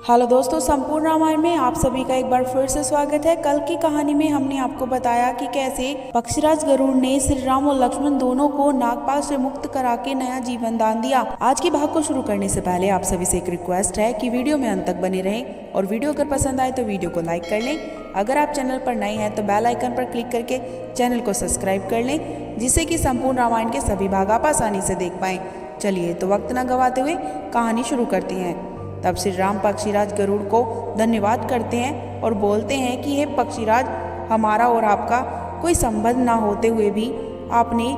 Hello दोस्तों, संपूर्ण रामायण में आप सभी का एक बार फिर से स्वागत है। कल की कहानी में हमने आपको बताया कि कैसे पक्षीराज गरुड़ ने श्री राम और लक्ष्मण दोनों को नागपाश से मुक्त करा के नया जीवन दान दिया। आज की भाग को शुरू करने से पहले आप सभी से एक रिक्वेस्ट है कि वीडियो में अंत तक बने रहें और वीडियो अगर पसंद आए तो वीडियो को लाइक कर लें। अगर आप चैनल पर नए हैं तो बेल आइकन पर क्लिक करके चैनल को सब्सक्राइब कर लें, जिससे कि संपूर्ण रामायण के सभी भाग आप आसानी से देख पाएं। चलिए तो वक्त न गवाते हुए कहानी शुरू करते हैं। तब श्री राम पक्षीराज गरुड़ को धन्यवाद करते हैं और बोलते हैं कि हे पक्षीराज, हमारा और आपका कोई संबंध ना होते हुए भी आपने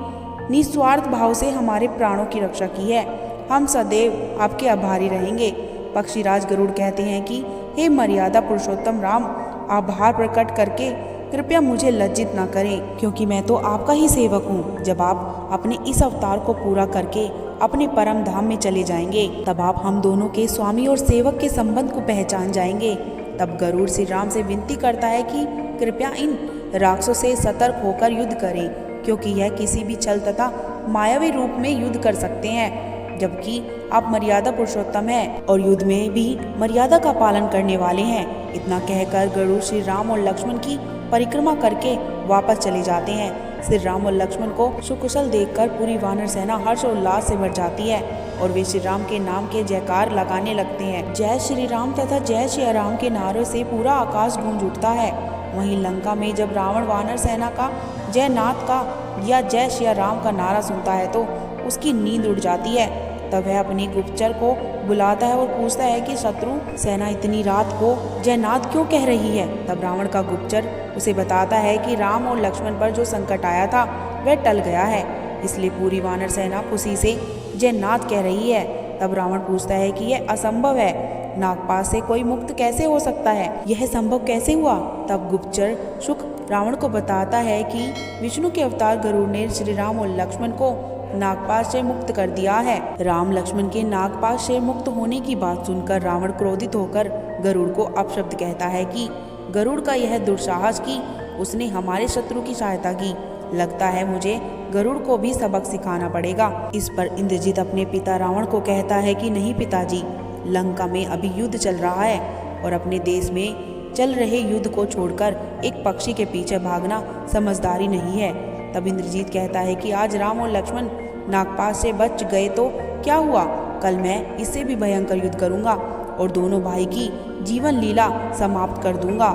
निस्वार्थ भाव से हमारे प्राणों की रक्षा की है। हम सदैव आपके आभारी रहेंगे। पक्षीराज गरुड़ कहते हैं कि हे मर्यादा पुरुषोत्तम राम, आभार प्रकट करके कृपया मुझे लज्जित ना करें, क्योंकि मैं तो आपका ही सेवक हूँ। जब आप अपने इस अवतार को पूरा करके अपने परम धाम में चले जाएंगे, तब आप हम दोनों के स्वामी और सेवक के संबंध को पहचान जाएंगे। तब गरुड़ श्री राम से विनती करता है कि कृपया इन राक्षसों से सतर्क होकर युद्ध करें, क्योंकि यह किसी भी छल तथा मायावी रूप में युद्ध कर सकते हैं, जबकि आप मर्यादा पुरुषोत्तम हैं और युद्ध में भी मर्यादा का पालन करने वाले हैं। इतना कहकर गरुड़ श्री राम और लक्ष्मण की परिक्रमा करके वापस चले जाते हैं। श्री राम और लक्ष्मण को सुकुशल देखकर पूरी वानर सेना हर्ष और उल्लास से भर जाती है और वे श्री राम के नाम के जयकार लगाने लगते हैं। जय श्री राम तथा जय श्री राम के नारों से पूरा आकाश गूंज उठता है। वहीं लंका में जब रावण वानर सेना का जयनाथ का या जय श्री राम का नारा सुनता है तो उसकी नींद उड़ जाती है। तब वह अपनी गुप्तचर को बुलाता है और पूछता है कि शत्रु सेना इतनी रात को जयनाथ क्यों कह रही है। तब रावण का गुप्तचर उसे बताता है कि राम और लक्ष्मण पर जो संकट आया था वह टल गया है, इसलिए पूरी वानर सेना खुशी से जयनाथ कह रही है। तब रावण पूछता है कि यह असंभव है, नागपाश से कोई मुक्त कैसे हो सकता है, यह संभव कैसे हुआ। तब गुप्तचर शुक रावण को बताता है कि विष्णु के अवतार गरुड़ ने श्री राम और लक्ष्मण को नागपाश से मुक्त कर दिया है। राम लक्ष्मण के नागपाश से मुक्त होने की बात सुनकर रावण क्रोधित होकर गरुड़ को अपशब्द कहता है कि गरुड़ का यह दुस्साहस कि उसने हमारे शत्रु की सहायता की। लगता है मुझे गरुड़ को भी सबक सिखाना पड़ेगा। इस पर इंद्रजीत अपने पिता रावण को कहता है कि नहीं पिताजी, लंका में अभी युद्ध चल रहा है और अपने देश में चल रहे युद्ध को छोड़कर एक पक्षी के पीछे भागना समझदारी नहीं है। तब इंद्रजीत कहता है कि आज राम और लक्ष्मण नागपाश से बच गए तो क्या हुआ, कल मैं इससे भी भयंकर युद्ध करूंगा और दोनों भाई की जीवन लीला समाप्त कर दूंगा।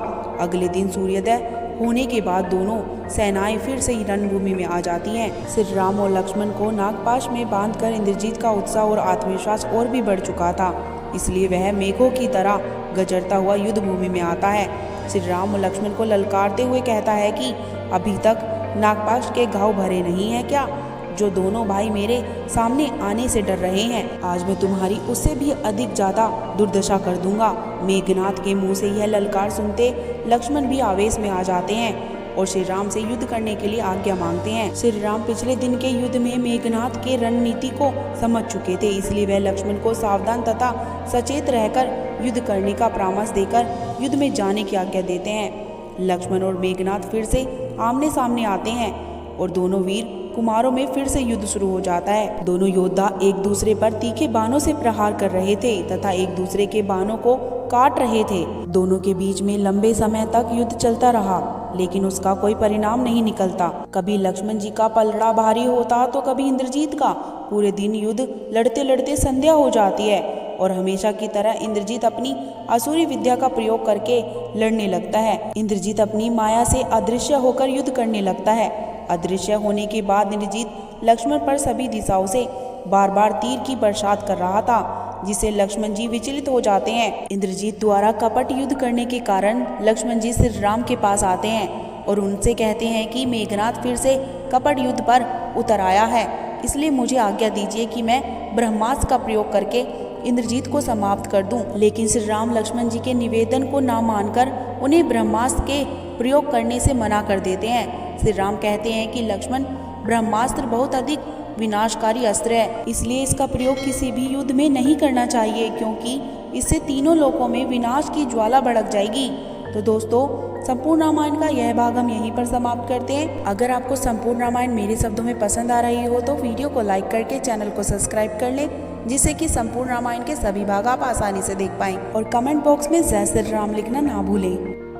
अगले दिन सूर्योदय होने के बाद दोनों सेनाएं फिर से ही रणभूमि में आ जाती हैं। श्री राम और लक्ष्मण को नागपाश में बांधकर इंद्रजीत का उत्साह और आत्मविश्वास और भी बढ़ चुका था, इसलिए वह मेघों की तरह गरजता हुआ युद्ध भूमि में आता है। श्री राम और लक्ष्मण को ललकारते हुए कहता है कि अभी तक नागपाश के घाव भरे नहीं है क्या, जो दोनों भाई मेरे सामने आने से डर रहे हैं। आज मैं तुम्हारी उससे भी अधिक ज्यादा दुर्दशा कर दूंगा। मेघनाथ के मुंह से यह ललकार सुनते लक्ष्मण भी आवेश में आ जाते हैं और श्री राम से युद्ध करने के लिए आज्ञा मांगते हैं। श्री राम पिछले दिन के युद्ध में मेघनाथ के रणनीति को समझ चुके थे, इसलिए वह लक्ष्मण को सावधान तथा सचेत रहकर युद्ध करने का परामर्श देकर युद्ध में जाने की आज्ञा देते हैं। लक्ष्मण और मेघनाथ फिर से आमने सामने आते हैं और दोनों वीर कुमारों में फिर से युद्ध शुरू हो जाता है। दोनों योद्धा एक दूसरे पर तीखे बाणों से प्रहार कर रहे थे तथा एक दूसरे के बाणों को काट रहे थे। दोनों के बीच में लंबे समय तक युद्ध चलता रहा, लेकिन उसका कोई परिणाम नहीं निकलता। कभी लक्ष्मण जी का पलड़ा भारी होता तो कभी इंद्रजीत का। पूरे दिन युद्ध लड़ते लड़ते संध्या हो जाती है और हमेशा की तरह इंद्रजीत अपनी असुरी विद्या का प्रयोग करके लड़ने लगता है। इंद्रजीत अपनी माया से अदृश्य होकर युद्ध करने लगता है। अदृश्य होने के बाद इंद्रजीत लक्ष्मण पर सभी दिशाओं से बार बार तीर की बरसात कर रहा था, जिससे लक्ष्मण जी विचलित हो जाते हैं। इंद्रजीत द्वारा कपट युद्ध करने के कारण लक्ष्मण जी श्री राम के पास आते हैं और उनसे कहते हैं कि मेघनाथ फिर से कपट युद्ध पर उतर आया है, इसलिए मुझे आज्ञा दीजिए कि मैं ब्रह्मास्त्र का प्रयोग करके इंद्रजीत को समाप्त कर दूं। लेकिन श्री राम लक्ष्मण जी के निवेदन को ना मानकर उन्हें ब्रह्मास्त्र के प्रयोग करने से मना कर देते हैं। श्री राम कहते हैं कि लक्ष्मण, ब्रह्मास्त्र बहुत अधिक विनाशकारी अस्त्र है, इसलिए इसका प्रयोग किसी भी युद्ध में नहीं करना चाहिए, क्योंकि इससे तीनों लोकों में विनाश की ज्वाला भड़क जाएगी। तो दोस्तों, संपूर्ण रामायण का यह भाग हम यहीं पर समाप्त करते हैं। अगर आपको संपूर्ण रामायण मेरे शब्दों में पसंद आ रही हो तो वीडियो को लाइक करके चैनल को सब्सक्राइब कर लें जिससे कि संपूर्ण रामायण के सभी भाग आप आसानी से देख पाएं। और कमेंट बॉक्स में जय श्री राम लिखना ना भूलें।